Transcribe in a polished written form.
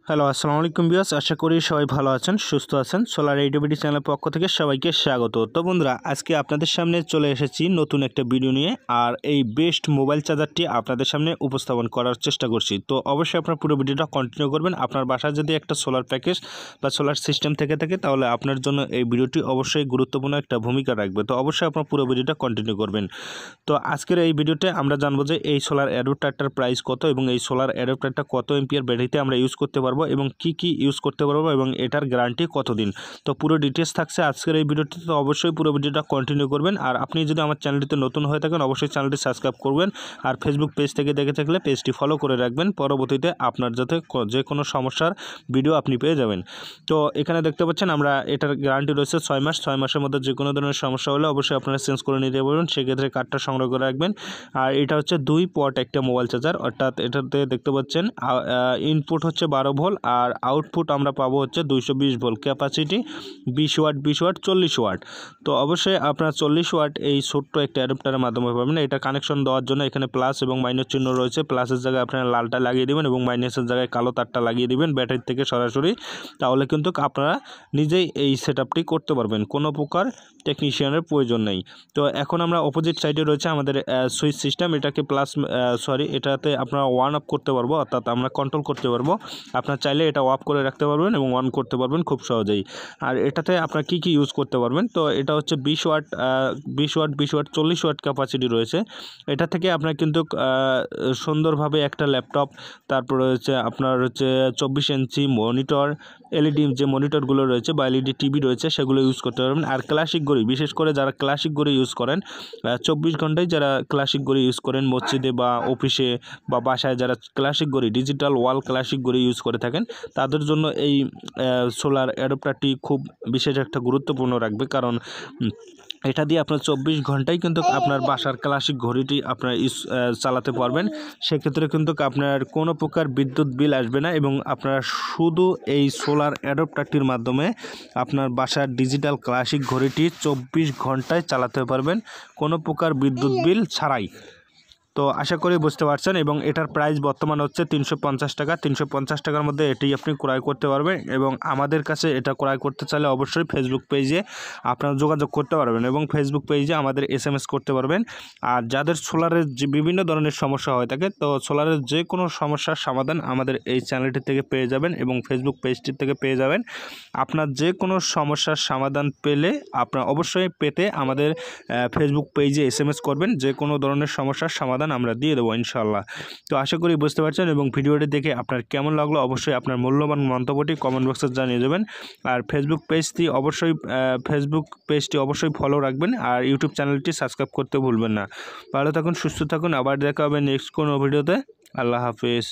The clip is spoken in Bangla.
হ্যালো আসসালামু আলাইকুম ভিউয়ার্স, আশা করি সবাই ভালো আছেন, সুস্থ আছেন। সোলার এইডিবিডি চ্যানেলের পক্ষ থেকে সবাইকে স্বাগত। তো বন্ধুরা, আজকে আপনাদের সামনে চলে এসেছি নতুন একটা ভিডিও নিয়ে, আর এই বেস্ট মোবাইল চার্জারটি আপনাদের সামনে উপস্থাপন করার চেষ্টা করছি। তো অবশ্যই আপনার পুরো ভিডিওটা কন্টিনিউ করবেন। আপনার বাসায় যদি একটা সোলার প্যাকেজ বা সোলার সিস্টেম থেকে থাকে, তাহলে আপনার জন্য এই ভিডিওটি অবশ্যই গুরুত্বপূর্ণ একটা ভূমিকা রাখবে। তো অবশ্যই আপনার পুরো ভিডিওটা কন্টিনিউ করবেন। তো আজকের এই ভিডিওতে আমরা জানবো যে এই সোলার অ্যাডাপ্টারটার প্রাইস কত এবং এই সোলার অ্যাডাপ্টারটা কত এম্পিয়ার ব্যাটারিতে আমরা ইউজ করতে পারবো এবং কি ইউজ করতে পারবো এবং এটার গ্যারান্টি কতদিন। তো পুরো ডিটেলস থাকছে আজকের এই ভিডিওটিতে। তো অবশ্যই পুরো ভিডিওটা কন্টিনিউ করবেন। আর আপনি যদি আমার চ্যানেলটিতে নতুন হয়ে থাকেন, অবশ্যই চ্যানেলটি সাবস্ক্রাইব করবেন। আর ফেসবুক পেজ থেকে দেখে থাকলে পেজটি ফলো করে রাখবেন, পরবর্তীতে আপনার যাতে যে কোনো সমস্যার ভিডিও আপনি পেয়ে যাবেন। তো এখানে দেখতে পাচ্ছেন আমরা এটার গ্যারান্টি রয়েছে 6 মাস। 6 মাসের মধ্যে যে কোনো ধরনের সমস্যা হলে অবশ্যই আপনারা চেঞ্জ করে নিতে পারবেন, সেক্ষেত্রে কার্ডটা সংগ্রহ করে রাখবেন। আর এটা হচ্ছে 2 পট একটা মোবাইল চার্জার, অর্থাৎ এটাতে দেখতে পাচ্ছেন ইনপুট হচ্ছে 12 ভোল্ট আর আউটপুট আমরা পাবো হচ্ছে 220 volt. Capacity 20 watt 20 watt 40 watt. তো অবশ্যই আপনারা 40 ওয়াট এই ছোট্ট একটা অ্যাডাপ্টারের মাধ্যমে পাবেন। এটা কানেকশন দেওয়ার জন্য এখানে প্লাস এবং মাইনাস চিহ্ন রয়েছে। প্লাসের জায়গায় আপনারা লালটা লাগিয়ে দেবেন এবং মাইনাসের জায়গায় কালো তারটা লাগিয়ে দেবেন ব্যাটারি থেকে সরাসরি। তাহলে কিন্তু আপনারা নিজেই এই সেটআপটি করতে পারবেন, কোনো প্রকার টেকনিশিয়ানের প্রয়োজন নেই। তো এখন আমরা অপোজিট সাইডে রয়েছে আমাদের সুইচ সিস্টেম। এটাকে এটাতে আপনারা ওয়ান অফ করতে পারবো, অর্থাৎ আমরা কন্ট্রোল করতে পারবো। আপনার চাইলে এটা অফ করে রাখতে পারবেন এবং অন করতে পারবেন খুব সহজেই। আর এটাতে আপনারা কি ইউজ করতে পারবেন, তো এটা হচ্ছে 20 watt 20 watt 20 watt 40 watt capacity রয়েছে। এটা থেকে আপনার কিন্তু সুন্দরভাবে একটা ল্যাপটপ, তারপরে হচ্ছে আপনার হচ্ছে 24 ইঞ্চি মনিটর, এলইডি যে মনিটরগুলো রয়েছে বা এলইডি টিভি রয়েছে সেগুলো ইউজ করতে পারবেন। আর ক্লাসিক ঘড়ি, বিশেষ করে যারা ক্লাসিক ঘড়ি ইউজ করেন, 24 ঘন্টায় যারা ক্লাসিক ঘড়ি ইউজ করেন মসজিদে বা অফিসে বা বাসায়, যারা ক্লাসিক ঘড়ি ডিজিটাল ওয়াল ক্লাসিক ঘড়ি ইউজ করে থাকেন, তাদের জন্য এই সোলার অ্যাডাপ্টারটি খুব বিশেষ একটা গুরুত্বপূর্ণ রাখবে। কারণ এটা দিয়ে আপনার 24 ঘন্টায় কিন্তু আপনার বাসার ক্লাসিক ঘড়িটি আপনার চালাতে পারবেন। সেক্ষেত্রে কিন্তু আপনার কোনো প্রকার বিদ্যুৎ বিল আসবে না এবং আপনারা শুধু এই সোলার অ্যাডাপ্টারটির মাধ্যমে আপনার বাসার ডিজিটাল ক্লাসিক ঘড়িটি 24 ঘন্টায় চালাতে পারবেন, কোনো প্রকার বিদ্যুৎ বিল ছাড়াই। তো আশা করি বুঝতে পারছেন। এবং এটার প্রাইস বর্তমান হচ্ছে 350 টাকা। 350 টাকার মধ্যে এটি আপনি ক্রয় করতে পারবেন এবং আমাদের কাছে এটা ক্রয় করতে চাইলে অবশ্যই ফেসবুক পেজে আপনারা যোগাযোগ করতে পারবেন এবং ফেসবুক পেজে আমাদের SMS করতে পারবেন। আর যাদের সোলারের যে বিভিন্ন ধরনের সমস্যা হয়ে থাকে, তো সোলারের যে কোনো সমস্যার সমাধান আমাদের এই চ্যানেলটি থেকে পেয়ে যাবেন এবং ফেসবুক পেজটি থেকে পেয়ে যাবেন। আপনার যে কোনো সমস্যার সমাধান পেলে আপনারা অবশ্যই পেতে আমাদের ফেসবুক পেজে SMS করবেন, যে কোনো ধরনের সমস্যার সমাধান আমরা দিয়ে দেবো ইনশাআল্লাহ। তো আশা করি বুঝতে পারছেন এবং ভিডিওটি দেখে আপনার কেমন লাগলো অবশ্যই আপনার মূল্যবান মন্তব্যটি কমেন্ট বক্সে জানিয়ে দেবেন। আর ফেসবুক পেজটি অবশ্যই ফলো রাখবেন আর ইউটিউব চ্যানেলটি সাবস্ক্রাইব করতে ভুলবেন না। ভালো থাকুন, সুস্থ থাকুন, আবার দেখা হবে নেক্সট কোনো ভিডিওতে। আল্লাহ হাফেজ।